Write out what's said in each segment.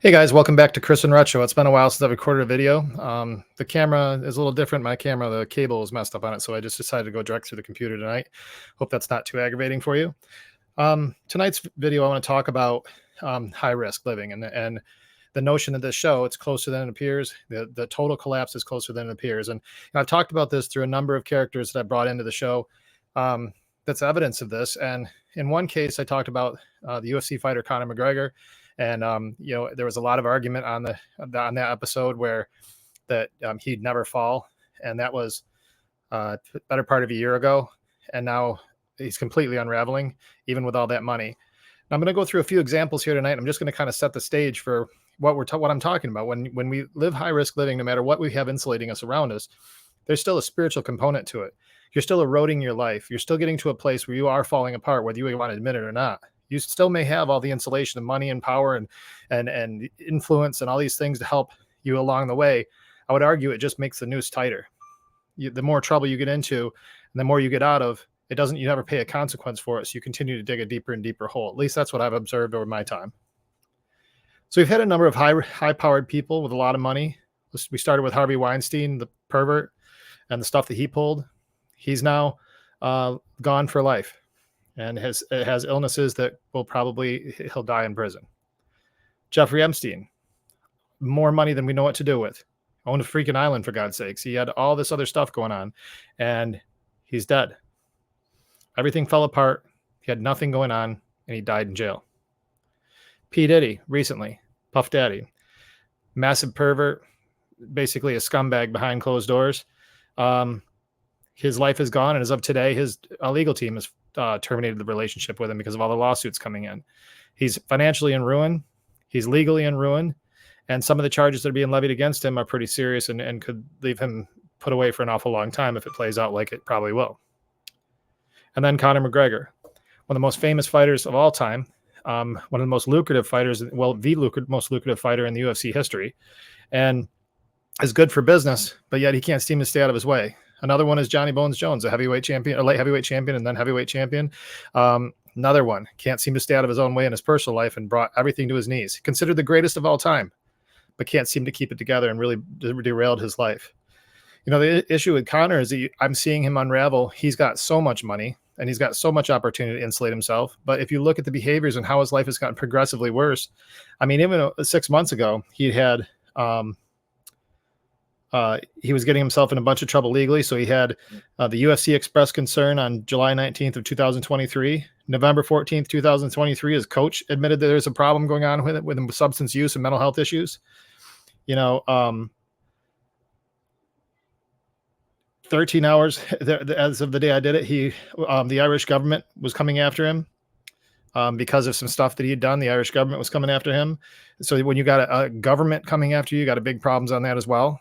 Hey guys, welcome back to Chris and Retro. It's been a while since I've recorded a video. The camera is a little different. My camera, the cable is messed up on it, so I just decided to go direct through the computer tonight. Hope that's not too aggravating for you. Tonight's video, I want to talk about high risk living and the notion of this show. It's closer than it appears. The total collapse is closer than it appears, and I've talked about this through a number of characters that I brought into the show. That's evidence of this. And in one case, I talked about the UFC fighter Conor McGregor. And there was a lot of argument on that episode where that he'd never fall, and that was better part of a year ago, and now he's completely unraveling, even with all that money. Now, I'm going to go through a few examples here tonight. I'm just going to kind of set the stage for what I'm talking about. When we live high risk living, no matter what we have insulating us around us, there's still a spiritual component to it. You're still eroding your life. You're still getting to a place where you are falling apart, whether you want to admit it or not. You still may have all the insulation of money and power and influence and all these things to help you along the way. I would argue it just makes the noose tighter. The more trouble you get into and the more you get out of, you never pay a consequence for it. So you continue to dig a deeper and deeper hole. At least that's what I've observed over my time. So we've had a number of high powered people with a lot of money. We started with Harvey Weinstein, the pervert, and the stuff that he pulled. He's now gone for life. And has illnesses that he'll die in prison. Jeffrey Epstein, more money than we know what to do with. Owned a freaking island, for God's sakes. He had all this other stuff going on, and he's dead. Everything fell apart. He had nothing going on, and he died in jail. P. Diddy, recently, Puff Daddy, massive pervert, basically a scumbag behind closed doors. His life is gone, and as of today, his legal team has terminated the relationship with him because of all the lawsuits coming in. He's financially in ruin. He's legally in ruin. And some of the charges that are being levied against him are pretty serious and could leave him put away for an awful long time if it plays out like it probably will. And then Conor McGregor, one of the most famous fighters of all time, one of the most lucrative fighters, most lucrative fighter in the UFC history, and is good for business, but yet he can't seem to stay out of his way. Another one is Johnny Bones Jones, a heavyweight champion, a light heavyweight champion, and then heavyweight champion. Another one can't seem to stay out of his own way in his personal life and brought everything to his knees. Considered the greatest of all time, but can't seem to keep it together and really derailed his life. You know, the issue with Conor is that I'm seeing him unravel. He's got so much money and he's got so much opportunity to insulate himself. But if you look at the behaviors and how his life has gotten progressively worse, I mean, even 6 months ago, he had he was getting himself in a bunch of trouble legally. So he had the UFC expressed concern on July 19th of 2023. November 14th, 2023, his coach admitted that there's a problem going on with him with substance use and mental health issues. 13 hours as of the day I did it, the Irish government was coming after him because of some stuff that he had done. The Irish government was coming after him. So when you got a government coming after you, got a big problems on that as well.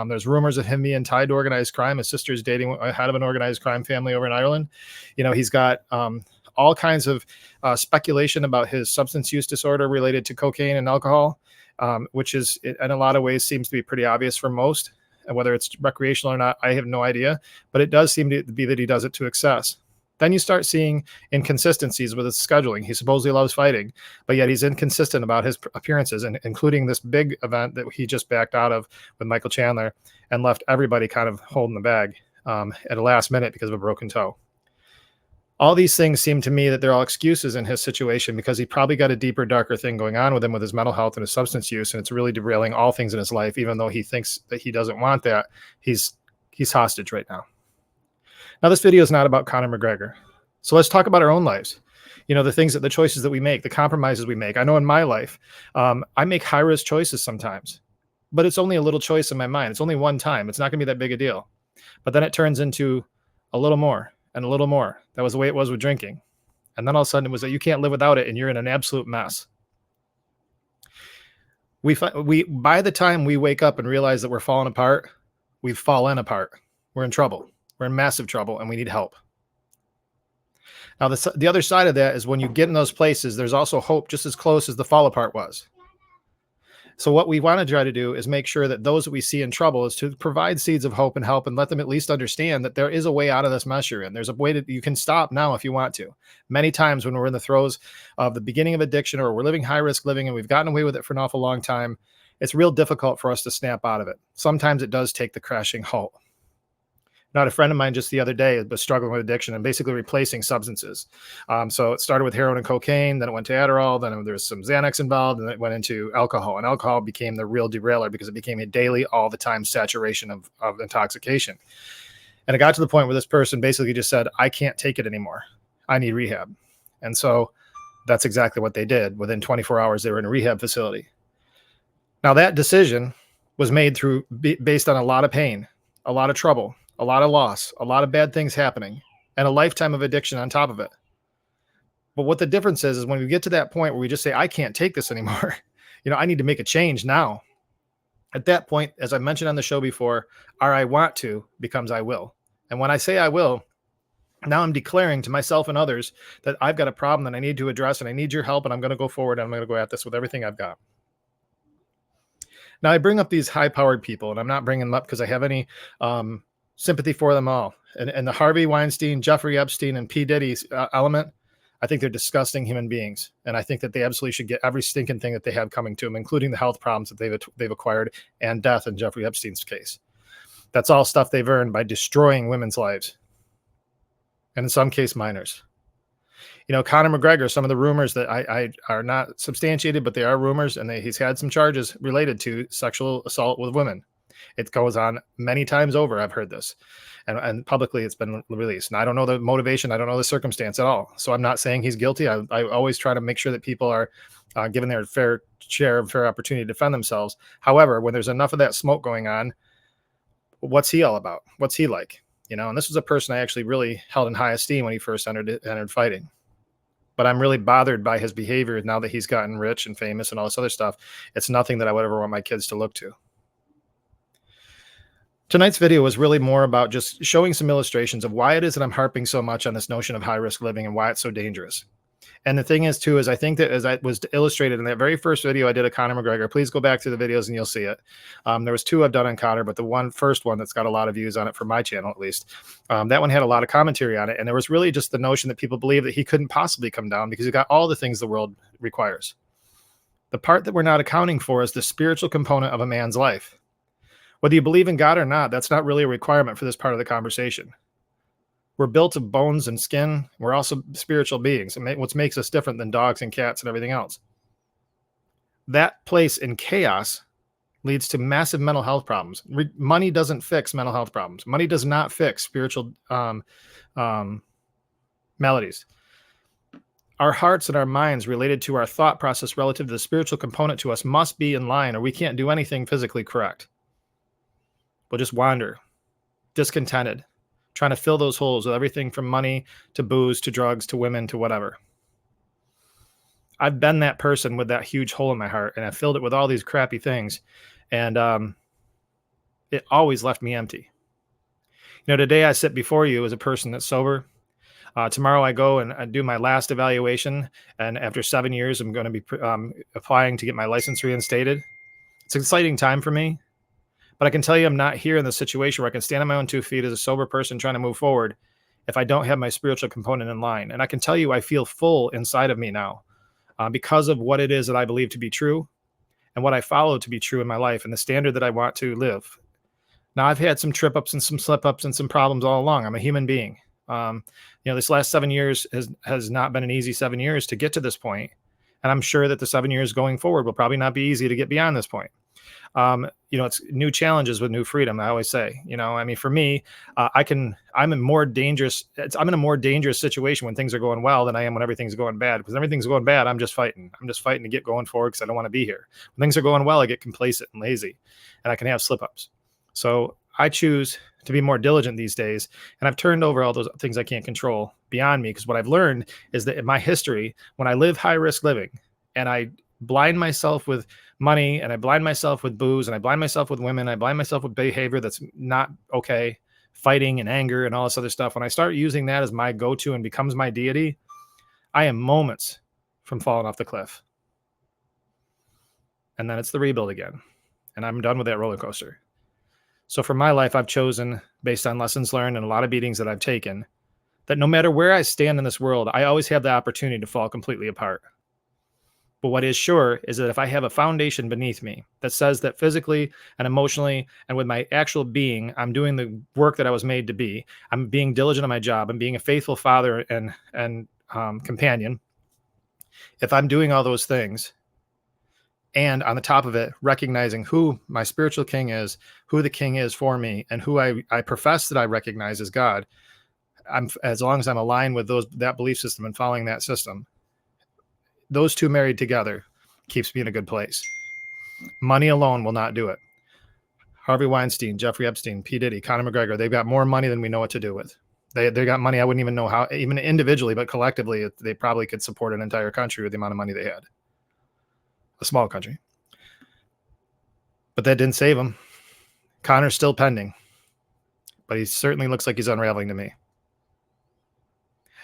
There's rumors of him being tied to organized crime. His sister is dating a head of an organized crime family over in Ireland. He's got all kinds of speculation about his substance use disorder related to cocaine and alcohol, which is in a lot of ways seems to be pretty obvious for most. And whether it's recreational or not, I have no idea. But it does seem to be that he does it to excess. Then you start seeing inconsistencies with his scheduling. He supposedly loves fighting, but yet he's inconsistent about his appearances, and including this big event that he just backed out of with Michael Chandler and left everybody kind of holding the bag at a last minute because of a broken toe. All these things seem to me that they're all excuses in his situation because he probably got a deeper, darker thing going on with him with his mental health and his substance use, and it's really derailing all things in his life, even though he thinks that he doesn't want that. He's hostage right now. Now, this video is not about Conor McGregor. So let's talk about our own lives. The choices that we make, the compromises we make. I know in my life, I make high-risk choices sometimes, but it's only a little choice in my mind. It's only one time. It's not going to be that big a deal. But then it turns into a little more and a little more. That was the way it was with drinking. And then all of a sudden it was that you can't live without it and you're in an absolute mess. By the time we wake up and realize that we're falling apart, we've fallen apart. We're in trouble. We're in massive trouble and we need help. Now, the other side of that is when you get in those places, there's also hope just as close as the fall apart was. So what we want to try to do is make sure that those that we see in trouble is to provide seeds of hope and help and let them at least understand that there is a way out of this mess you're in. There's a way that you can stop now if you want to. Many times when we're in the throes of the beginning of addiction or we're living high risk living and we've gotten away with it for an awful long time, it's real difficult for us to snap out of it. Sometimes it does take the crashing halt. Not a friend of mine just the other day was struggling with addiction and basically replacing substances. So it started with heroin and cocaine, then it went to Adderall, then there was some Xanax involved, and it went into alcohol. And alcohol became the real derailer because it became a daily, all the time saturation of intoxication. And it got to the point where this person basically just said, I can't take it anymore. I need rehab. And so that's exactly what they did. Within 24 hours, they were in a rehab facility. Now that decision was made based on a lot of pain, a lot of trouble, a lot of loss, a lot of bad things happening, and a lifetime of addiction on top of it. But what the difference is when we get to that point where we just say, I can't take this anymore. I need to make a change now. At that point, as I mentioned on the show before, our I want to becomes I will. And when I say I will, now I'm declaring to myself and others that I've got a problem that I need to address and I need your help, and I'm going to go forward and I'm going to go at this with everything I've got. Now I bring up these high-powered people, and I'm not bringing them up because I have any sympathy for them all. And the Harvey Weinstein, Jeffrey Epstein, and P. Diddy's element, I think they're disgusting human beings. And I think that they absolutely should get every stinking thing that they have coming to them, including the health problems that they've acquired and death in Jeffrey Epstein's case. That's all stuff they've earned by destroying women's lives. And in some case, minors. Conor McGregor, some of the rumors that I are not substantiated, but they are rumors, and he's had some charges related to sexual assault with women. It goes on many times over. I've heard this, and publicly it's been released. And I don't know the motivation. I don't know the circumstance at all. So I'm not saying he's guilty. I always try to make sure that people are given their fair share of fair opportunity to defend themselves. However, when there's enough of that smoke going on, what's he all about? What's he like? And this was a person I actually really held in high esteem when he first entered fighting. But I'm really bothered by his behavior now that he's gotten rich and famous and all this other stuff. It's nothing that I would ever want my kids to look to. Tonight's video was really more about just showing some illustrations of why it is that I'm harping so much on this notion of high-risk living and why it's so dangerous. And the thing is, too, is I think that as I was illustrated in that very first video I did of Conor McGregor, please go back to the videos and you'll see it. There was two I've done on Conor, but the first one that's got a lot of views on it for my channel, at least, that one had a lot of commentary on it. And there was really just the notion that people believe that he couldn't possibly come down because he got all the things the world requires. The part that we're not accounting for is the spiritual component of a man's life. Whether you believe in God or not, that's not really a requirement for this part of the conversation. We're built of bones and skin. We're also spiritual beings, and what makes us different than dogs and cats and everything else. That place in chaos leads to massive mental health problems. Money doesn't fix mental health problems. Money does not fix spiritual maladies. Our hearts and our minds related to our thought process relative to the spiritual component to us must be in line, or we can't do anything physically correct. We'll just wander, discontented, trying to fill those holes with everything from money to booze to drugs to women to whatever. I've been that person with that huge hole in my heart, and I filled it with all these crappy things, and it always left me empty. Today I sit before you as a person that's sober. Tomorrow I go and I do my last evaluation, and after 7 years, I'm going to be applying to get my license reinstated. It's an exciting time for me. But I can tell you I'm not here in the situation where I can stand on my own 2 feet as a sober person trying to move forward if I don't have my spiritual component in line. And I can tell you I feel full inside of me now because of what it is that I believe to be true and what I follow to be true in my life and the standard that I want to live. Now, I've had some trip-ups and some slip-ups and some problems all along. I'm a human being. This last 7 years has not been an easy 7 years to get to this point. And I'm sure that the 7 years going forward will probably not be easy to get beyond this point. It's new challenges with new freedom. I always say, for me, I'm in a more dangerous situation when things are going well than I am when everything's going bad. Because when everything's going bad, I'm just fighting to get going forward because I don't want to be here. When things are going well, I get complacent and lazy, and I can have slip-ups. So I choose to be more diligent these days, and I've turned over all those things I can't control beyond me. Because what I've learned is that in my history, when I live high-risk living, and I blind myself with money, and I blind myself with booze, and I blind myself with women, I blind myself with behavior that's not okay, fighting and anger and all this other stuff. When I start using that as my go-to and becomes my deity, I am moments from falling off the cliff. and then it's the rebuild again. And I'm done with that roller coaster. So for my life, I've chosen, based on lessons learned and a lot of beatings that I've taken, that no matter where I stand in this world, I always have the opportunity to fall completely apart. But what is sure is that if I have a foundation beneath me that says that physically and emotionally and with my actual being, I'm doing the work that I was made to be, I'm being diligent on my job, I'm being a faithful father and companion. If I'm doing all those things, and on the top of it, recognizing who my spiritual king is, who the king is for me, and who I profess that I recognize as God, as long as I'm aligned with that belief system and following that system, those two married together keeps me in a good place. Money alone will not do it. Harvey Weinstein, Jeffrey Epstein, P. Diddy, Conor McGregor, they've got more money than we know what to do with. They got money I wouldn't even know how, even individually, but collectively, they probably could support an entire country with the amount of money they had. A small country. But that didn't save him. Conor's still pending, but he certainly looks like he's unraveling to me.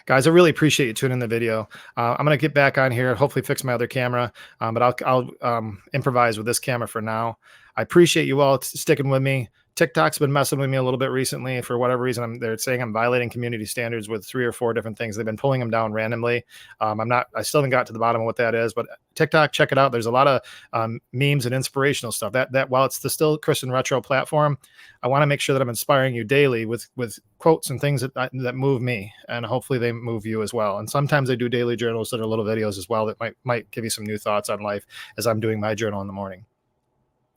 Guys, I really appreciate you tuning in the video. I'm going to get back on here, hopefully fix my other camera, but I'll improvise with this camera for now. I appreciate you all sticking with me. TikTok's been messing with me a little bit recently. For whatever reason, they're saying I'm violating community standards with 3 or 4 different things. They've been pulling them down randomly. I still haven't got to the bottom of what that is, but TikTok, check it out. There's a lot of memes and inspirational stuff. That while it's the still Christian Retro platform, I want to make sure that I'm inspiring you daily with quotes and things that move me, and hopefully they move you as well. And sometimes I do daily journals that are little videos as well that might give you some new thoughts on life as I'm doing my journal in the morning.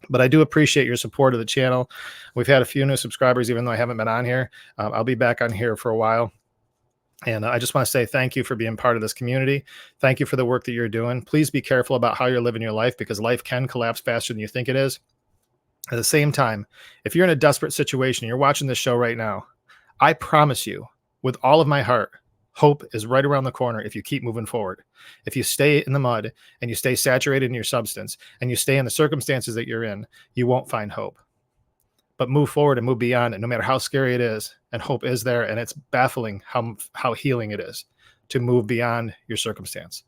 But I do appreciate your support of the channel. We've had a few new subscribers, even though I haven't been on here. I'll be back on here for a while. And I just want to say thank you for being part of this community. Thank you for the work that you're doing. Please be careful about how you're living your life, because life can collapse faster than you think it is. At the same time, if you're in a desperate situation, you're watching this show right now, I promise you with all of my heart, hope is right around the corner if you keep moving forward. If you stay in the mud and you stay saturated in your substance and you stay in the circumstances that you're in, you won't find hope. But move forward and move beyond it, no matter how scary it is. And hope is there, and it's baffling how healing it is to move beyond your circumstance.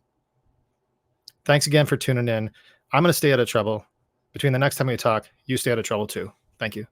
Thanks again for tuning in. I'm going to stay out of trouble. Between the next time we talk, you stay out of trouble too. Thank you.